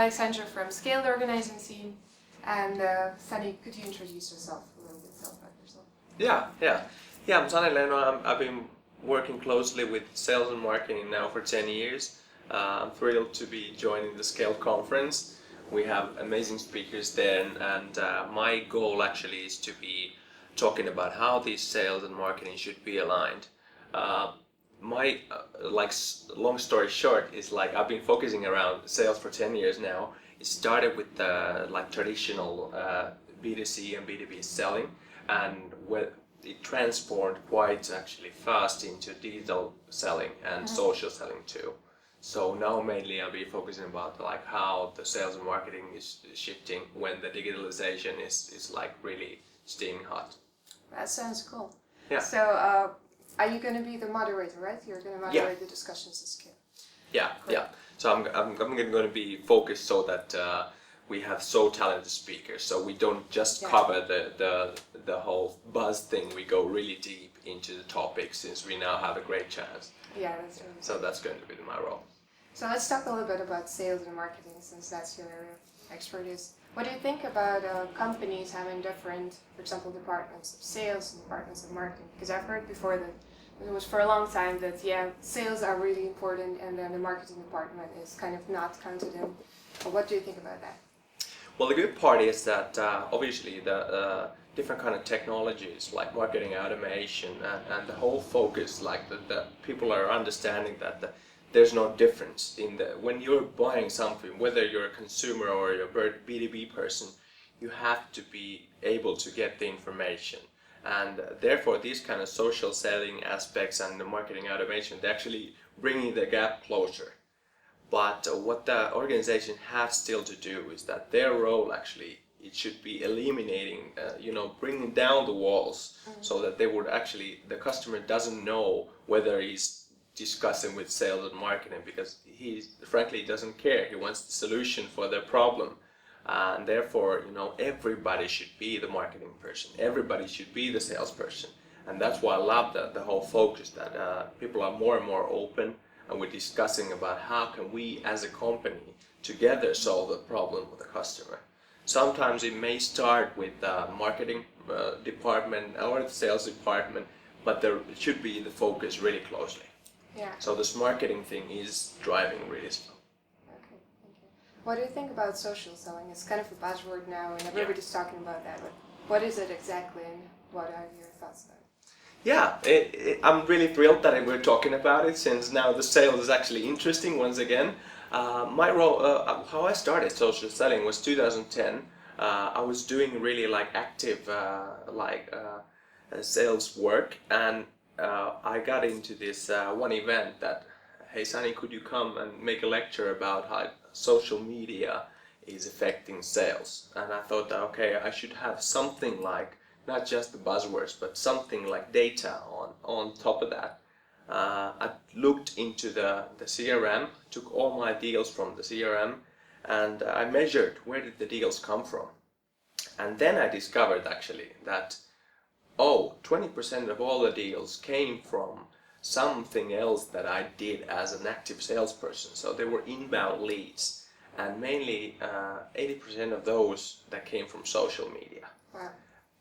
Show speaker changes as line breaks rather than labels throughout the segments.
Sandra from Scale the Organizing Scene. And Sani, could you introduce yourself a little bit, tell about yourself?
Yeah. I'm Sani Leino. I've been working closely with sales and marketing now for 10 years. I'm thrilled to be joining the Scale conference. We have amazing speakers there, and my goal actually is to be talking about how these sales and marketing should be aligned. My long story short is I've been focusing around sales for 10 years now. It started with traditional B2C and B2B selling, and it transformed quite actually fast into digital selling and social selling too. So now mainly I'll be focusing about how the sales and marketing is shifting when the digitalization is really steaming hot.
That sounds cool.
Yeah.
So are you going to be the moderator, right? You're going to moderate the discussions at Scale.
Yeah, cool. Yeah. So I'm going to be focused so that we have so talented speakers. So we don't just cover the whole buzz thing. We go really deep into the topic since we now have a great chance.
Yeah, that's really
So that's going to be my role.
So let's talk a little bit about sales and marketing, since that's your area of expertise. What do you think about companies having different, for example, departments of sales and departments of marketing? Because I've heard before that it was for a long time that sales are really important and then the marketing department is kind of not counted in. What do you think about that?
Well, the good part is that obviously the different kind of technologies like marketing automation and the whole focus, the people are understanding that there's no difference in when you're buying something, whether you're a consumer or you're a B2B person, you have to be able to get the information. And therefore these kind of social selling aspects and the marketing automation, they're actually bringing the gap closer. But what the organization has still to do is that their role actually, it should be eliminating, bringing down the walls so that they would actually, the customer doesn't know whether he's discussing with sales and marketing because he frankly doesn't care. He wants the solution for their problem. And therefore, everybody should be the marketing person. Everybody should be the salesperson. And that's why I love the whole focus that people are more and more open, and we're discussing about how can we as a company together solve the problem with the customer. Sometimes it may start with the marketing department or the sales department, but there should be the focus really closely.
Yeah.
So this marketing thing is driving really slow.
Okay, thank you. What do you think about social selling? It's kind of a buzzword now and everybody's talking about that, but what is it exactly and what are your thoughts on it?
Yeah, I'm really thrilled that we're talking about it since now the sales is actually interesting once again. My role, how I started social selling was 2010. I was doing really active sales work, and I got into this one event that, hey Sani, could you come and make a lecture about how social media is affecting sales? And I thought that, okay, I should have something not just the buzzwords, but something like data on top of that. I looked into the CRM, took all my deals from the CRM, and I measured where did the deals come from. And then I discovered actually that 20% of all the deals came from something else that I did as an active salesperson. So they were inbound leads, and mainly 80% of those that came from social media.
Wow.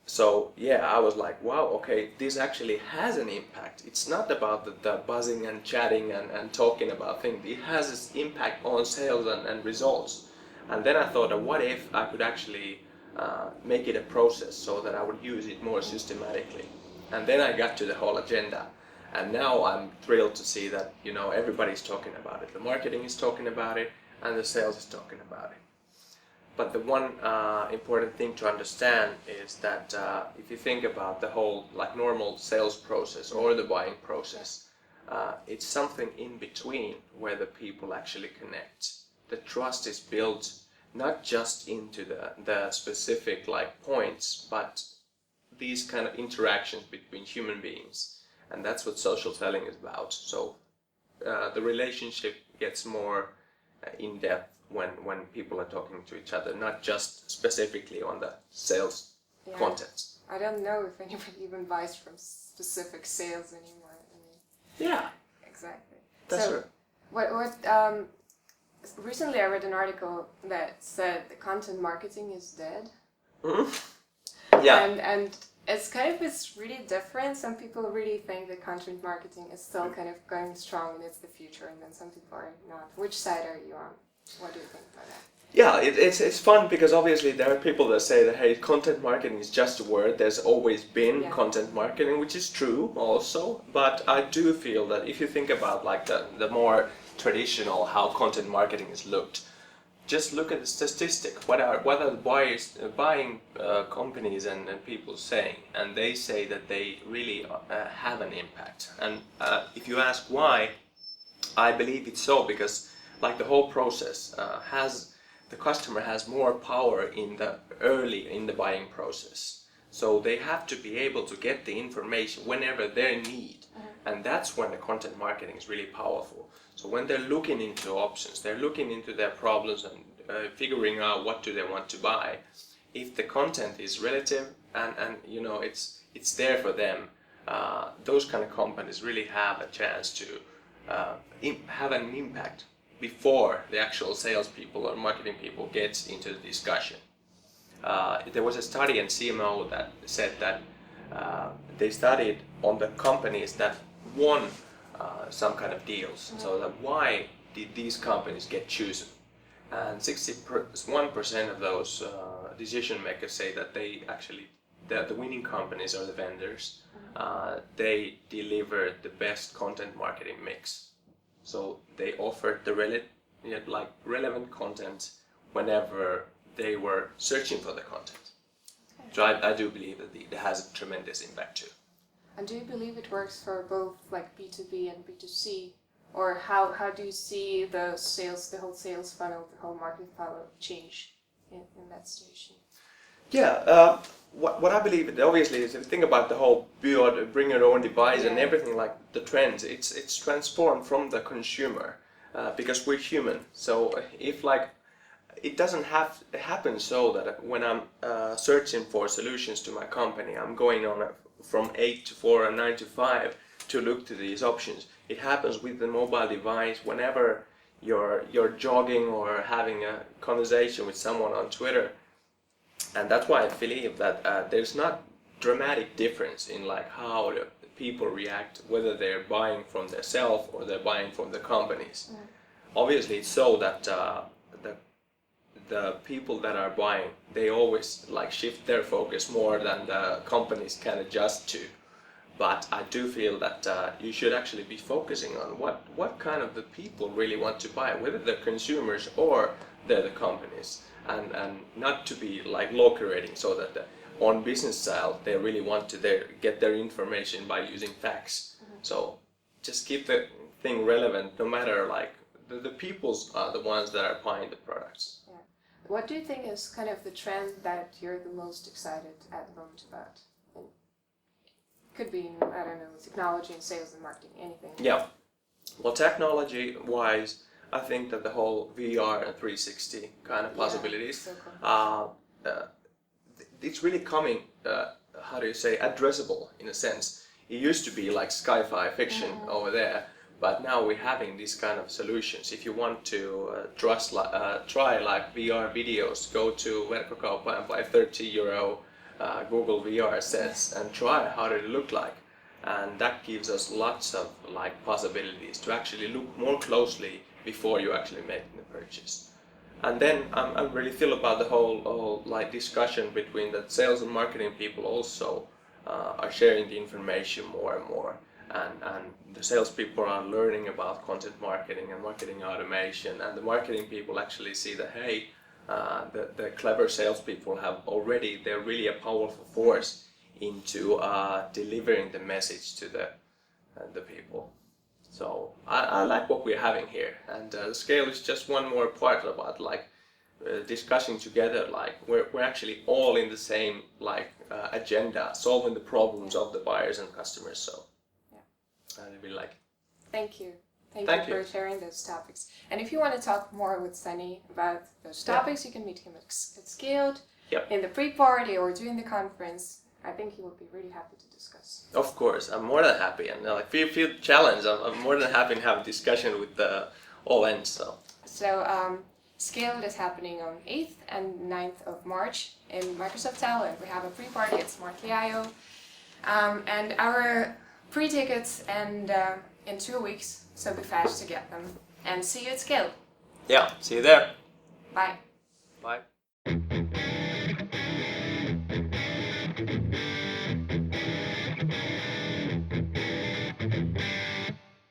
So I was like, wow, okay, this actually has an impact. It's not about the buzzing and chatting and talking about things. It has this impact on sales and results. And then I thought, what if I could actually make it a process so that I would use it more systematically. And then I got to the whole agenda, and now I'm thrilled to see that everybody's talking about it. The marketing is talking about it, and the sales is talking about it. But the one important thing to understand is that if you think about the whole normal sales process or the buying process, it's something in between where the people actually connect. The trust is built not just into the specific points, but these kind of interactions between human beings, and that's what social selling is about. So the relationship gets more in depth when people are talking to each other, not just specifically on the sales content.
I don't know if anybody even buys from specific sales anymore.
Yeah,
exactly.
That's true.
What recently I read an article that said the content marketing is dead.
Mhm. Yeah.
And it's kind of, it's really different. Some people really think that content marketing is still kind of going strong and it's the future, and then some people are not. Which side are you on? What do you think about that?
Yeah, it's fun because obviously there are people that say that hey, content marketing is just a word. There's always been content marketing, which is true also. But I do feel that if you think about like the more traditional how content marketing is looked, just look at the statistic. What are the buyers, buying companies and people saying? And they say that they really have an impact. And if you ask why, I believe it's so because like the whole process the customer has more power in the buying process. So they have to be able to get the information whenever they need. And that's when the content marketing is really powerful. So when they're looking into options, they're looking into their problems and figuring out what do they want to buy. If the content is relative and you know it's there for them, those kind of companies really have a chance to have an impact before the actual salespeople or marketing people get into the discussion. There was a study in CMO that said that they studied on the companies that won some kind of deals. So that why did these companies get chosen? And 61% of those decision makers say that they actually, the winning companies or the vendors, they delivered the best content marketing mix. So they offered the relevant content whenever they were searching for the content. So I do believe that it has a tremendous impact too.
And do you believe it works for both like B2B and B2C? Or how do you see the whole sales funnel, the whole marketing funnel change in that station?
Yeah, what I believe obviously is if you think about the whole bring your own device and everything like the trends, it's transformed from the consumer because we're human. So if like it doesn't happen so that when I'm searching for solutions to my company, I'm going on from 8 to 4 or 9 to 5 to look to these options. It happens with the mobile device whenever you're jogging or having a conversation with someone on Twitter. And that's why I believe that there's not dramatic difference in like how the people react, whether they're buying from themselves or they're buying from the companies. Obviously it's so that the people that are buying, they always like shift their focus more than the companies can adjust to. But I do feel that you should actually be focusing on what kind of the people really want to buy, whether they're consumers or they're the companies, and not to be like locurating so that on business style they really want to get their information by using facts. So just keep the thing relevant no matter like the peoples are the ones that are buying the products.
Yeah. What do you think is kind of the trend that you're the most excited at the moment about? Could be, I don't know, technology and sales and marketing, anything.
Yeah. Well, technology-wise, I think that the whole VR and 360 kind of possibilities,
so cool.
It's really coming, how do you say, addressable in a sense. It used to be like sci-fi fiction over there, but now we're having these kind of solutions. If you want to try like VR videos, go to Verkkokauppa and buy €30 Google VR sets and try how it look like, and that gives us lots of like possibilities to actually look more closely before you actually make the purchase. And then I'm really feel about the whole like discussion between the sales and marketing people also are sharing the information more and more, and the salespeople are learning about content marketing and marketing automation, and the marketing people actually see that hey, the clever salespeople they're really a powerful force into delivering the message to the people. So I like what we're having here, and the scale is just one more part about like discussing together. Like we're actually all in the same like agenda, solving the problems of the buyers and customers. So I really like it.
Thank you. Thank you for sharing those topics. And if you want to talk more with Sani about those topics, you can meet him at Scaled in the pre-party or during the conference. I think he will be really happy to discuss.
Of course, I'm more than happy, and like feel challenged. I'm more than happy to have a discussion with all ends. So
So Scale is happening on 8th and 9th of March in Microsoft Tower, and we have a pre-party at Smart.io. And our pre-tickets end in 2 weeks, so be fast to get them. And see you at Scale.
Yeah, see you there.
Bye.
Bye.